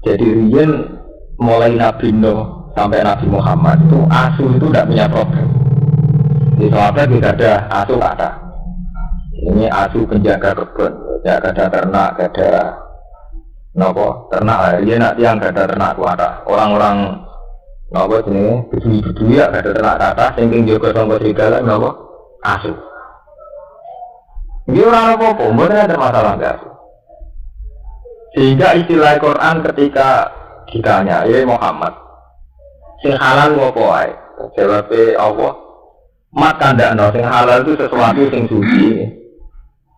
Jadi riyen mulai Nabi Nuh sampai Nabi Muhammad itu asu itu tidak punya problem. Di sahabat tidak ada asu kata. Ini asu penjaga kebun, tidak ada ternak, tidak ada nopo ternak. Dia nak tiang tidak ada ternak kuata. Orang-orang nopo sini bedui ya tidak ada ternak kata. Sehingga juga sama serigala nopo asu. Dia orang apa-apa, mungkin ada masalah nggak asu. Sehingga istilah Quran ketika ditanya, ya Muhammad, sing halal apa wae? Jawabnya Allah, mat kandakno sing halal itu sesuatu sing suci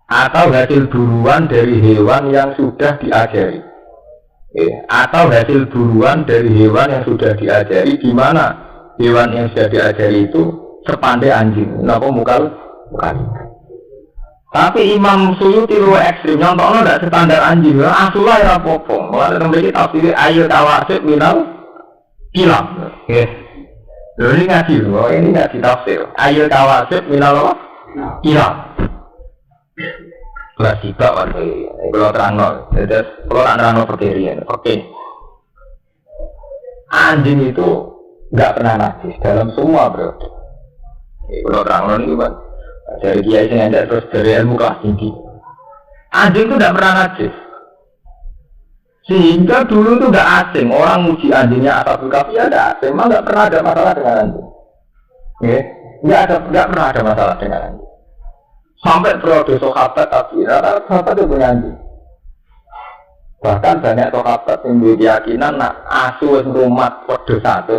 atau hasil buruan dari hewan yang sudah diajari. Atau hasil buruan dari hewan yang sudah diajari, di mana hewan yang sudah diajari itu sepandai anjing. Napa mukal? Tapi Imam Suyuti luwih ekstrim, nyontokno ndak standar anjing, asulah ya apa-apa. Mulane mriki tafsir ayat tawasib minal kilab. Nggih. Lho ini ngaji lho, ini ngaji tafsir. Ayat tawasib minal kilab. Kelas 3 wae. Kalau terangno, terus kalau terangno seperti ini. Oke. Anjing itu enggak pernah najis dalam semua, Bro. Kalau terangno ini kan dari kiai yang ada terus dari ilmu kelas tinggi. Anjing itu tidak pernah najis. Sehingga dulu itu tidak asing orang muji anjingnya Ashabul Kahfi ada asing, memang tidak pernah ada masalah dengan anjing. Tidak pernah ada masalah dengan anjing. Sampai periode sahabat tapi rata-rata sahabat itu punya anjing. Bahkan banyak sahabat yang berkeyakinan nak asu rumah kode satu.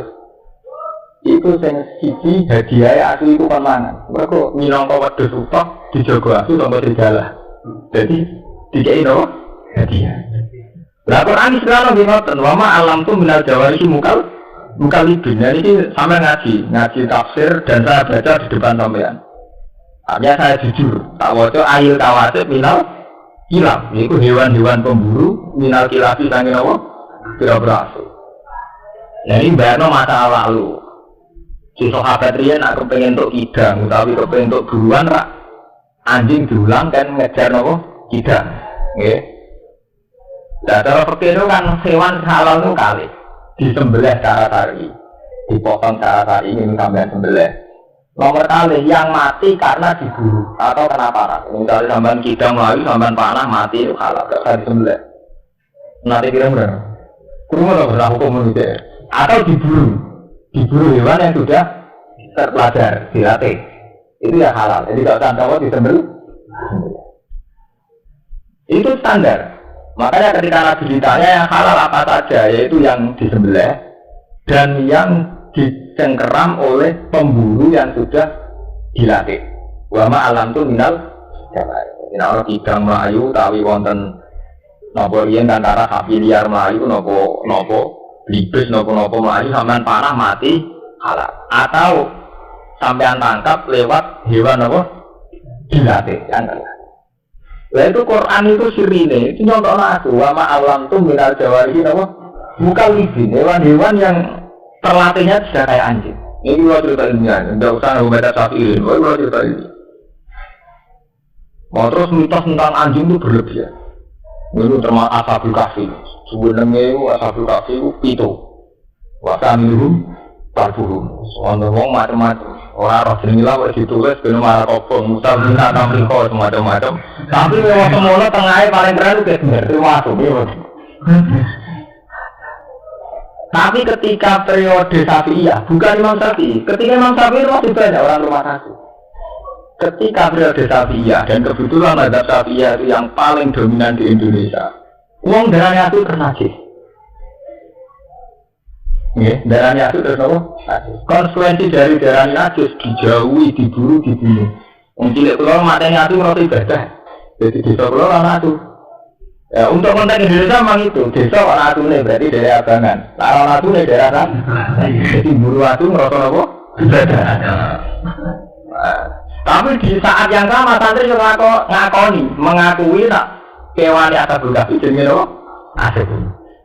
Itu sing siji hadiah asu itu kan mangan. Mereka minangka wedhus utuh dijogo asu tanpa serigala. Jadi dikei no hadiah. Lah Quran Islam nggih ngoten, wa ma alam tu minal jawarihi mukalibin. Ini sama ngaji tafsir dan saya baca di depan sampean. Artinya saya jujur, tak waca ayil tawasib minal kilab. Itu hewan-hewan pemburu minal kilabi sange apa? Kira-kira asu. Nah ini bayarno masa lalu. Si sahabat riyen aku pengen untuk kidang, tapi kepengen untuk buruan rak anjing diulang kan ngejar nopo kidang, nggih. Nah cara fikih itu kan hewan halal itu kali disembelih secara syar'i, dipotong secara syar'i ini sampean sembelih. Nomor kali yang mati karena diburu atau kena panah. Misalnya sampean kidang melayu, sampean panah mati itu halal, gak bisa disembelih. Nanti kira-kira, kurang ada hukum itu, atau diburu hewan yang sudah terpelajar, dilatih, itu ya halal. Jadi kalau tanda disembelih, itu standar. Makanya ketika Nabi ditanya yang halal apa saja, yaitu yang disembelih dan yang dicengkeram oleh pemburu yang sudah dilatih. Wama alam tu minal jawar. Ini orang kidang Melayu, tapi wonten nopo riyen antara sapi liar Melayu, nopo libis nopo Melayu sampean panah mati halal. Atau sampean tangkap lewat hewan nopo dilatih kan. Lah itu Quran itu sirine, itu contoh aku wama alam tu minal jawarihi nopo mukalibin, hewan-hewan yang terlatihnya sudah kayak anjing. Ini kalau cerita ilmiah, tidak usah membaca Syafi'i, kalau cerita ini. Mau terus mitos tentang anjing itu berlebihan. Itu termasuk Ashabul Kahfi. Sebenarnya Ashabul Kahfi itu pitu. Wasamiluhum talbuhum. Soalnya ngomong macam-macam. Orang roh jenenglah boleh ditulis, kena marah kobong, mutar minta tamriko semacam-macam. Tapi memang semula tengahnya paling keren itu kebenar, termasuk. Tapi ketika periode Syafi'iyah, bukan Imam Syafi'i. Ketika Imam Syafi'i itu masih banyak orang rumah sakit. Ketika periode Syafi'iyah, dan kebetulan mazhab Syafi'iyah itu yang paling dominan di Indonesia, uang darahnya itu ternajis. Darahnya itu terus konsekuensi dari darahnya najis dijauhi, diburu, dibunuh. Cilik keluar matanya itu merasa ibadah. Jadi desa keluar anak itu. Ya, untuk konteks Indonesia memang itu desa orang atuh berarti dari abangan. Orang atuh daerah kan. Jadi buru atuh merasa apa? Ibadah. Tapi di saat yang sama santri juga mengakui nak kewan di atas berkah itu jenenge apa? Asyik.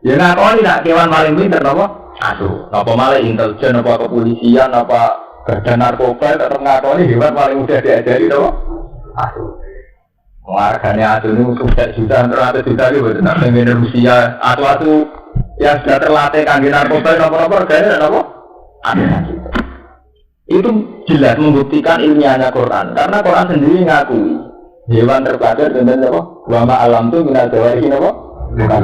Ya ngakoni nak kewan paling pinter apa? Aduh, apa malah intelijen, apa kepolisian, apa badan narkoba, tetap ngakoni hewan paling mudah diajari, apa? Aduh, warganya aduh ini sudah juta, 100 juta gitu, betul. Nah, dengan Rusia, atu yang sudah terlatih kangge narkoba apa-apa regane apa? Ada kita. Itu jelas membuktikan ilmiahnya Quran karena Quran sendiri ngakui hewan terpelajar dengan apa? Wa ma alam tu minal jawarihi apa? Bukan.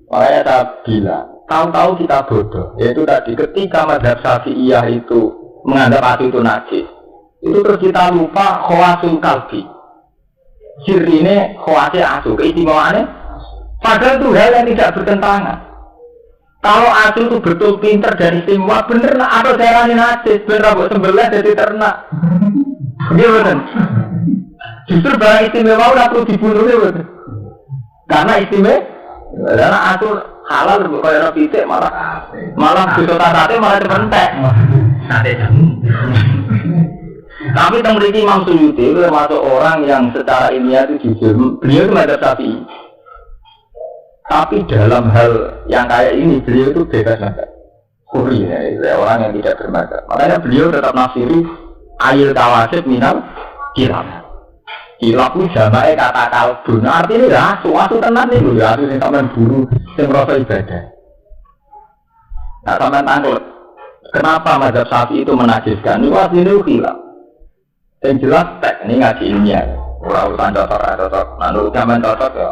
Makanya saya bilang, tahu-tahu kita bodoh. Yaitu tadi ketika mazhab Syafi'iyah itu menganggap asu itu najis, itu terus kita lupa khawasul kalbi. Sirine khawasi asu, keistimewaannya padahal itu hal yang tidak bertentangan. Kalau asu itu betul pinter dan istimewa, bener lah atau darahnya najis, bener buat sembelah jadi ternak. Iya betul. Justru barang istimewa udah perlu dibunuh ya betul. Karena istimewa, karena asu halal kayak pitik malah bisa sate malah terpentek. Tapi tentang Imam Suyuti itu termasuk orang yang secara ilmiah itu jujur. Beliau itu mazhab Syafi'i. Tapi dalam hal yang kayak ini beliau itu bebas mazhab. Khuri ya, orang yang tidak bermazhab. Makanya beliau tetap nafsiri ayil kawasib minal kilab. Kilab itu jamae kata kalbun. Artinya ya asu tenan itu ya asu yang sampean buru yang merasa ibadah. Nah sampean tangkut. Kenapa mazhab Syafi'i itu menajiskan? Ini aslinya itu kilab. Yang jelas tek ini ngaji ilmiah. Ora urusan cocok. Nah menurut zaman cocok ya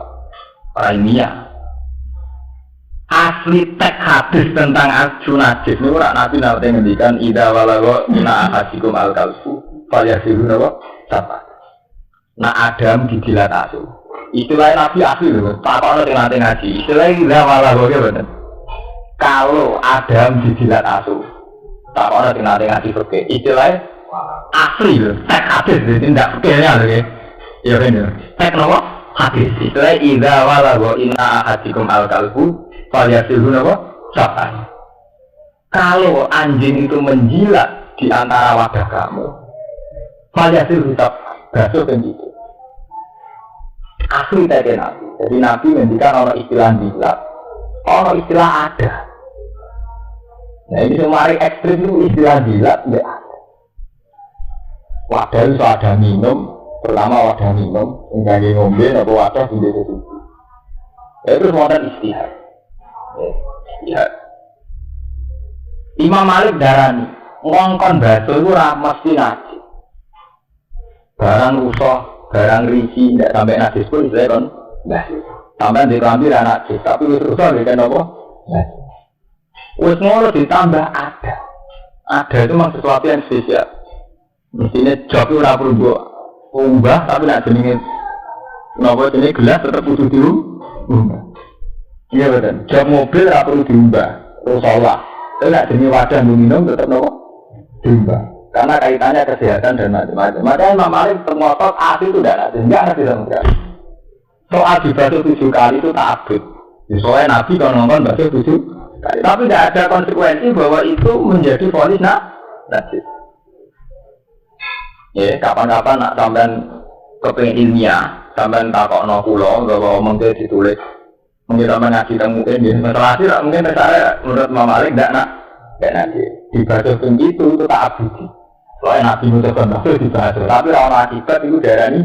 para ilmiah. Asli tek hadis tentang asu najis ini orang Nabi nanti ngendikan ida walago ina ahadikum al kalbu falyasilu apa siapa nah Adam dijilat asu istilah Nabi asli loh tak ada yang nanti ngaji istilah ida walago ya benar kalau Adam dijilat asu tak ada yang nanti ngaji oke istilah asli loh tek hadis tidak oke-nya loh ya benar tek apa hadis istilah ida walago ina ahadikum al kalbu variasi apa? Siapa? Kalau anjing itu menjilat di antara wadah kamu, variasi tetap basuh dan itu. Asli tadi Nabi. Jadi Nabi mendikan orang istilah jilat, orang istilah ada. Nah ini semari ekstrim itu istilah jilat tidak ada. Wadah itu ada minum, pertama wadah minum, enggak ngombe, atau wadah tidak itu. Itu semua ada istihad. Ya. Imam Malik darani ngongkon baso itu mesti najis. Barang rusak, barang risi tidak sampai najis pun istilahnya kan najis. Sampai diambil najis, tapi wis rusak kan apa? Najis. Wis ngono ditambah ada. Ada itu memang sesuatu yang spesial. Mestinya job itu ora perlu ubah, tapi nek jenenge napa jenenge gelas tetap kudu diubah. Iya betul. Jam mobil tak perlu diubah, terus olah. Tidak jenis wadah minum tetap nopo diubah. Karena kaitannya kesehatan dan macam-macam. Makanya Imam Malik termotot asli itu tidak ada, enggak ada sama sekali. Soal dibasuh 7 kali itu tak abid. Soalnya Nabi kalau nonton basuh 7 kali, tapi tidak ada konsekuensi bahwa itu menjadi vonis najis. Ya kapan-kapan nak sampean kepengin ilmiah, sampean takokno kula bahwa mungkin ditulis. Mungkin sama ngaji tak mungkin di masalah sih mungkin saya menurut Imam Malik tidak nanti dibaca begitu itu tak abadi. Soalnya Nabi mengucapkan bahasa dibaca, tapi orang akibat itu darah ini.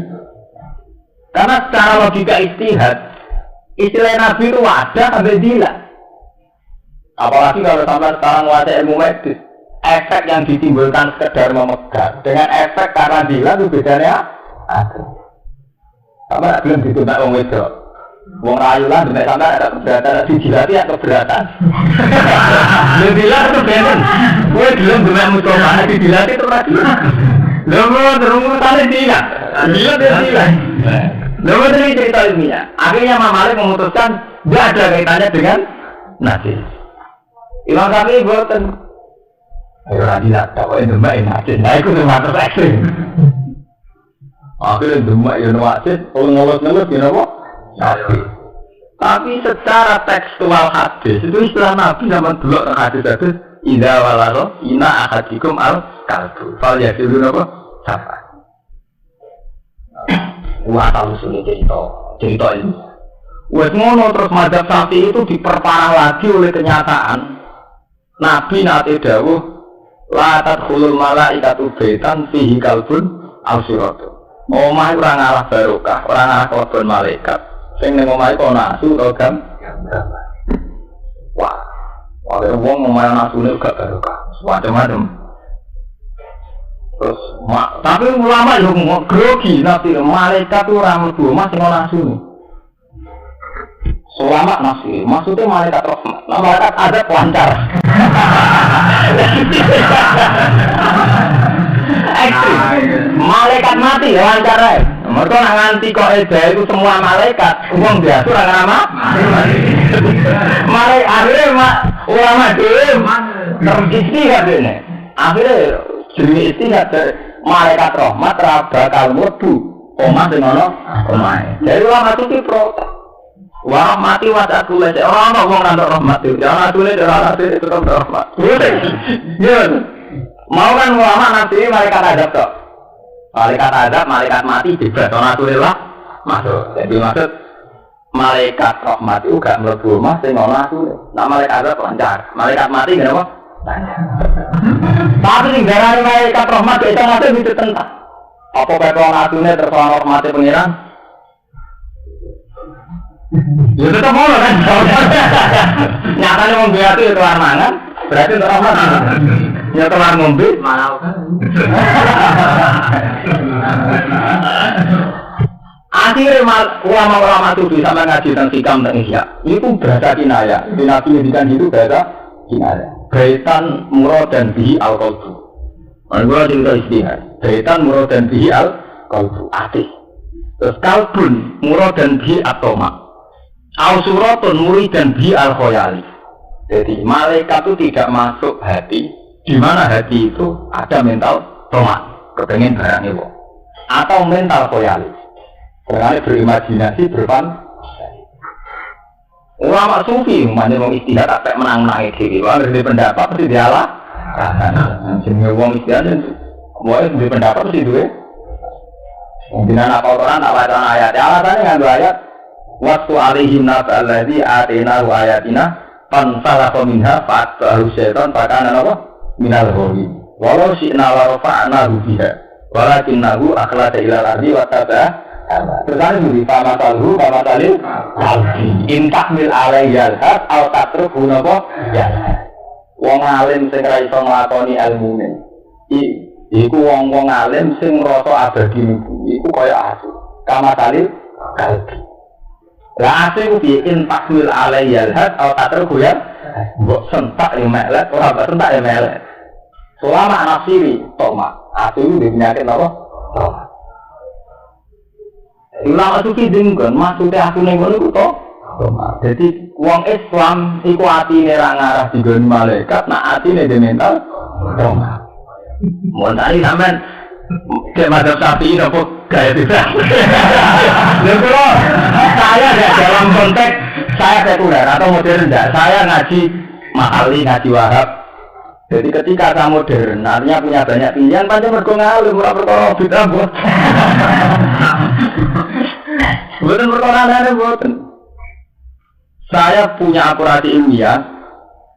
Karena secara logika istihad, istilah Nabi itu wadah sampai gila. Apalagi kalau sampai sekarang wadah ilmu medis, efek yang ditimbulkan sekedar memegang dengan efek karena gila itu bedanya ada. Sama belum ditunda orang wedok. Wong rayu lah, sampai sampai ada keberatan, dijilati atau keberatan. Lebih lah itu bener. Gue belum benar mutlak, dijilati itu lagi. Lalu terus tadi tidak, dia tidak. Lalu dari cerita ilmiah, akhirnya Imam Malik memutuskan tidak ada kaitannya dengan najis. Imam Syafi'i buatan, ayo radilat, kalau itu mbak ini najis, nah itu termasuk ekstrim. Akhirnya mbak ini najis, kalau ngelos-ngelos gini apa? Tapi secara tekstual hadis itu istilah Nabi zaman dulu hadis-hadis idza walaro ina ahadikum al kalbu fal yasilun apa siapa wah tahu sulit cerita ini wes ngono terus mazhab Syafi'i itu diperparah lagi oleh kenyataan Nabi nate dawuh la tadkhulul malaikatu baitan fihi kalbun aw siratu omah ora ngalah barokah ora ngalah kebon malaikat sing ning omahe ana asu utawa gambar. wong ngomong nasune gak barokah. Macam-macam. Terus tapi ulama yo grogi nabi malaikat ora mlebu omah sing ana nasune. Ulama nasi, maksudnya malaikat rahmat. Nah, malaikat ada lancar. Ekstrim. Malaikat mati lancar ae. Mereka nak nganti kok eda itu semua malaikat, uang biasa ora nama. Malaikat akhirnya ulama dhewe teristihad dene. Akhirnya jenenge istihad malaikat rahmat ra bakal mlebu omah sing ana omahe. Jadi ulama itu protes. Wah mati wadah tulis, orang ngomong nanti rahmat itu, jangan tulis orang itu rahmat. Iya, mau kan ulama nanti malaikat adab toh, malaikat adab, malaikat mati juga, orang tulis lah masuk. Jadi maksud malaikat rahmat itu gak melebu mas, tinggal tulis. Nah malaikat adab lancar, malaikat mati kenapa? Lancar. Tapi yang darah malaikat rahmat itu masih itu tentang. Apa orang tulis terus orang rahmatnya pengiran? Ya tetap mau kan? Nyatanya ngombe itu ya keluar mangan, berarti untuk rahmat. Ya keluar ngombe, malah kan? Akhirnya ulama-ulama itu sama ngaji tentang hikam dan ihya. Itu bahasa kinaya. Di Nabi ngendikan itu bahasa kinaya. Baitan murad dan bihi al-qalbu. Menurut cerita istihad. Baitan murad dan bihi al-qalbu. Ati. Terus kalbun murad dan bihi atoma. Al-suratun murid dan bi al-khoyali. Jadi malaikat itu tidak masuk hati. Di mana hati itu ada mental tomat, kepengen barang itu. Atau mental khoyali. Karena berimajinasi berfantasi. Ulama sufi umpamanya wong istihad tak menang-menangi dhewe. Wong ngene pendapat mesti dialah. Jenenge wong istihad wae duwe pendapat mesti duwe. Wong dina apa Quran tak waca ayat. Alatane nganggo ayat waktu alihim naba alladhi atina wa ayatina fansalakha minha fa'atba'ahu syaitan fakana apa? Minal ghawin walau syi'na la rafa'nahu biha walakinnahu akhlada ilal ardi wa taba'a terus ini famasalhu famasalil in tahmil alaihal had au tatruhu napa ya wong alim sing ra iso nglakoni ilmune iku wong-wong alim sing ngrasa abadi iku kaya asu kamasalil kalbi. Lah asih ku bikin takmil alaiyal had atau tatruhu ya mbok sentak ya melet ora mbok sentak ya melet selama nafsiri toma asih ku penyakit apa toma ulama sufi dengan maksudnya aku ning ngono ku to toma dadi wong Islam iku atine ra ngarah digoni malaikat nak atine de mental toma mun tadi sampean ke madhab Syafi'i apa gaya tidak? Lalu saya dalam konteks saya sekuler atau modern enggak? Saya ngaji Mahali, ngaji Wahab. Jadi ketika saya modern, artinya punya banyak pilihan, panjang mergo ngalim, murah perkara bid'ah buat. Bukan perkara aneh buatan. Saya punya akurasi ilmiah.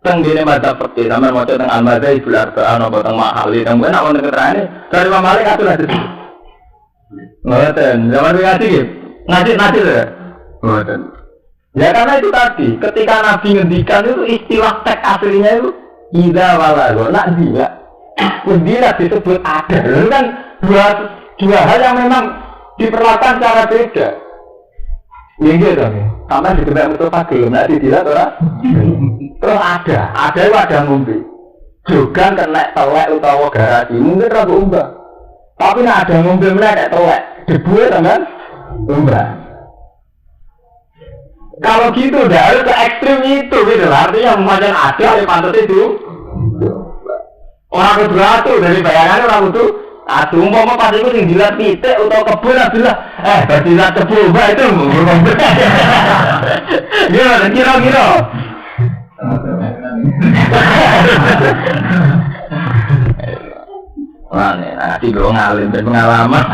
Tenggine madzhab fikih sampeyan maca teng al-madzhabul arba'ah napa teng Mahali teng enak wonten keterane dari Imam Malik atuh lha dadi. Ngoten, zaman ngaji nggih. Ngaji lho. Ngoten. Ya karena itu tadi, ketika Nabi ngendikan itu istilah teks aslinya itu idza walago nak dia. Kemudian disebut ada. Itu kan dua hal yang memang diperlakukan secara beda. Nggih dong. Sampai di tempat itu pagi, nak dilihat orang. Terus ada itu ada ngombe. Juga kena telek utawa garasi, mungkin ragu umbah. Tapi nak ada ngombe melek telek, debu kan umbah. Kalau gitu udah harus ke ekstrim itu, gitu lah. Artinya macam ada yang pantas itu. Orang kedua tuh dari bayangan orang itu. Aduh, umpama pas itu yang dilihat pitik atau kebun, adalah berdilat kebun, itu gimana, kira-kira wah, nanti gue ngalim dan pengalaman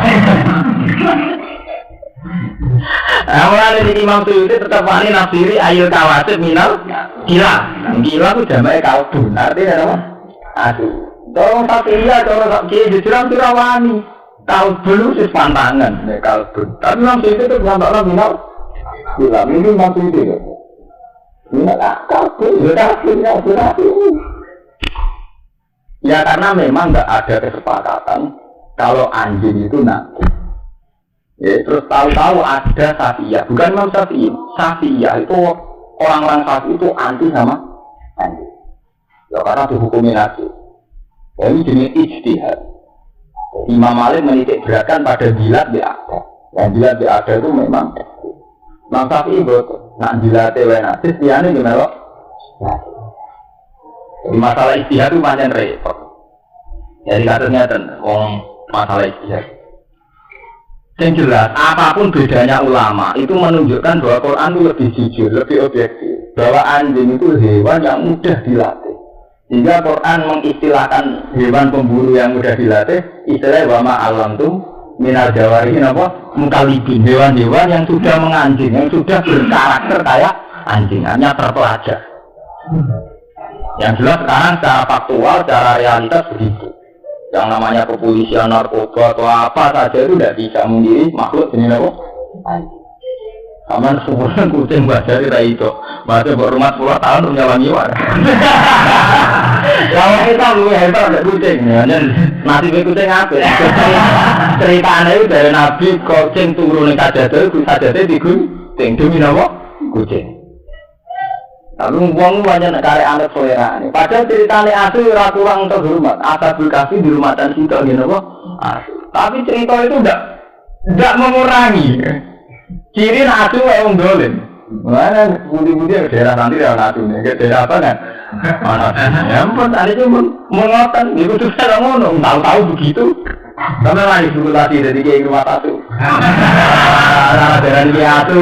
mulai dari Imam Suyuti tetap wani nafsiri ayil kawasib minal gila itu jamai kalbun, artinya apa? Aduh dorong Satria, dorong Satria, jujur wani kalbun itu pantangan, kalbun. Tapi Imam Suyuti itu bukan orang minal gila, ini Imam Suyuti Ya karena memang nggak ada kesepakatan kalau anjing itu nakut. Ya, terus tahu-tahu ada Syafi'iyah, bukan Imam Syafi'i. Syafi'iyah itu orang-orang Syafi'i itu anti sama anjing. Ya karena dihukumi nakut. Ya, ini jenis ijtihad. Imam Malik menitik beratkan pada jilat ada. Yang jilat ada itu memang Imam Syafi'i betul. Nak jilat najis dia ini gimana? Jadi masalah ijtihad itu macam repot. Jadi katanya masalah ijtihad. Yang jelas, apapun bedanya ulama itu menunjukkan bahwa Quran itu lebih jujur, lebih objektif. Bahwa anjing itu hewan yang mudah dilatih. Sehingga Quran mengistilahkan hewan pemburu yang mudah dilatih, istilahnya wama alam tuh minal jawarihin apa? Mukalibin, hewan-hewan yang sudah menganjing, yang sudah berkarakter kayak anjing, hanya terpelajar. Yang jelas sekarang secara faktual, secara realitas begitu. Yang namanya kepolisian, narkoba atau apa saja itu tidak bisa mendiri makhluk jenis apa? Aman semua kucing baca di rai itu, baca berumah 10 tahun menyalangi warga. Kalau kita lu hebat ada kucing, nanti kucing apa? Ceritanya itu dari Nabi kucing turun sajade digunting demi apa? Kucing. Lalu uang banyak karek anak selera ini. Padahal ceritanya asu ora kurang terhormat. Ashabul Kahfi di rumah dan situ gini apa? Tapi cerita itu tidak mengurangi. Ciri asu yang dolim. Mana budi-budi daerah nanti daerah asu nih. Daerah apa kan? Ya ampun, ada cuma mengotan. Itu sudah ngomong. Tahu-tahu begitu. Karena lagi dulu tadi dari kayak rumah asu. Daerah ini asu.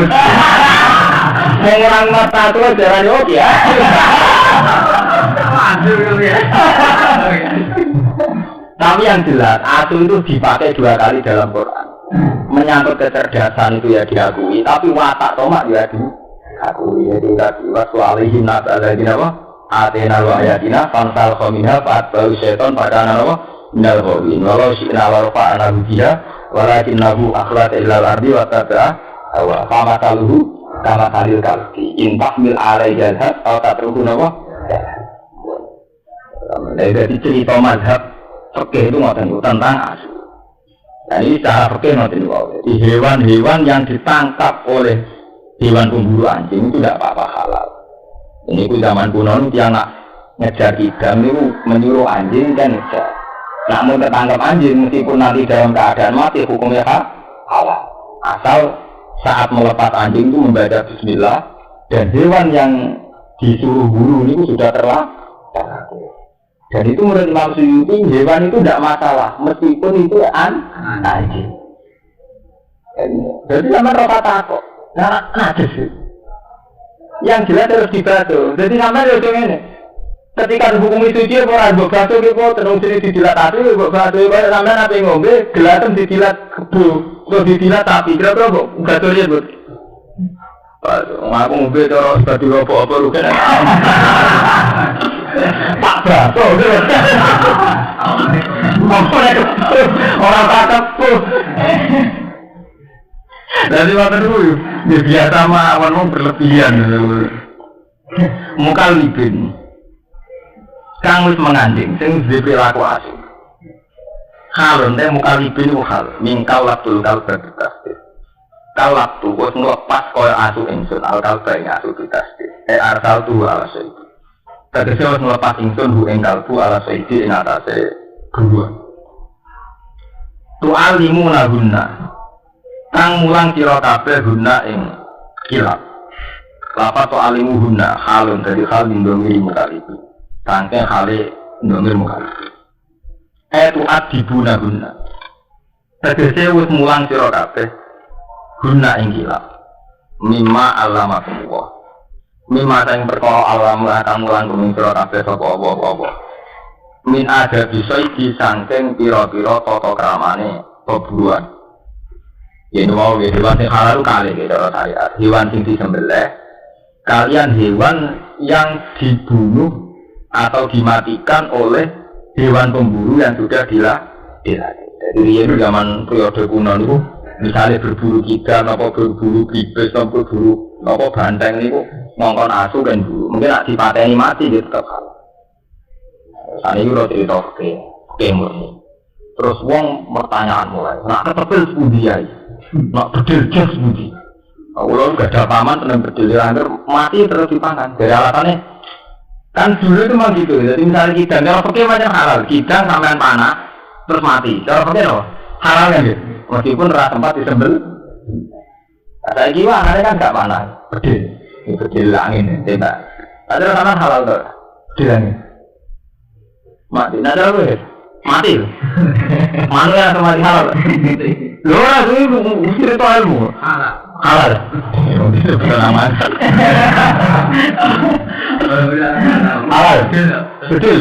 Mengurang mata itu jalan oke ya. Tapi yang jelas, asu itu dipakai 2 kali dalam Quran. Menyangkut kecerdasan itu ya diakui, tapi watak tomak ya diakui. Jadi tadi wasualihin nasalahina apa? Atena wa ayatina fansal khominha fa'at baru syaiton pada anak apa? Minal khawin. Walau syi'na warfa'ana hujiha walakinnahu akhlat ilal ardi wa taba'a awa famataluhu kama kalil kalbi intahmil alai jalhat atau tatruhu nawa. Dari cerita mazhab fikih itu ngoten tentang asu. Nah ini secara fikih ngoten wae. Di hewan-hewan yang ditangkap oleh hewan pemburu anjing itu tidak apa-apa halal. Ini ku zaman kuno itu anak ngejar idam itu menyuruh anjing dan ngejar. Namun tertangkap anjing meskipun nanti dalam keadaan mati hukumnya halal. Asal saat melepas anjing itu membaca bismillah dan hewan yang disuruh buru ini sudah terlatih. Dan itu menurut Imam Suyuti hewan itu tidak masalah meskipun itu anjing. Jadi sama rokat takut. Nah, najis. Yang jelas harus dibasuh. Jadi sama dia ini. Ketika dihukum itu dia orang berbasuh gitu terus ini didilatasi berbasuh pada sampai nabi ngombe gelatan didilat kebu. Kalau didilat tapi kira-kira kok gak tulis buat aku mobil terus tadi apa-apa lu kan tak basuh orang takut tuh dari waktu dulu dia biasa sama awan berlebihan mukalibin kang wis menganding sing diperilaku asu halon teh mukalibin hal mingkal waktu kalbertas kalak tu wis nglepas koyo asu ingsun alkalba ing asu ditasdi arsal tu ala sayyid tegese wis nglepas ingsun hu ing kalbu ala sayyid ing atase buruan tu alimu nahunna kang mulang sira kabeh guna ing kilap lapat tu alimu hunna halon dari hal ndongi mukalibin tangke hale ndongi mukalibin tu adibuna guna tegese wis mulang sira kabeh guna ing kilap mimma alamakumullah mimma sing perkara alam akan mulang kuming sira kabeh sapa apa min ada bisa iki saking pira-pira tata kramane peburuan yen wae hewan sing halal kali cara syariat hewan sing disembelih kalian hewan yang dibunuh atau dimatikan oleh hewan pemburu yang sudah dilatih. Jadi ini zaman periode kuno itu misalnya berburu kita, apa berburu bibis, apa berburu apa banteng itu ngongkon asu kan dulu. Mungkin nak dipateni mati dia tetap halal. Saat ini udah cerita oke murni. Terus wong pertanyaan mulai, nak ketepil sepundi ya? Nak bedil jas sepundi? Kalau gak ada paman tenang bedil hampir mati terus dipangan. Dari alasannya kan dulu itu memang gitu. Jadi misalnya kidang, kalau pakai macam halal, kidang sampean panah terus mati. Kalau pakai apa? Halal kan gitu. Meskipun rasa tempat disembel. Ada jiwa, ada kan gak panah. Bedil angin, tembak. Ada rasa halal tuh, bedil angin. Mati, nak ada apa? Mati. Mana yang sama mati halal? Lo orang itu usir itu ilmu. Halal. Yang itu bukan nama. Halal. Betul.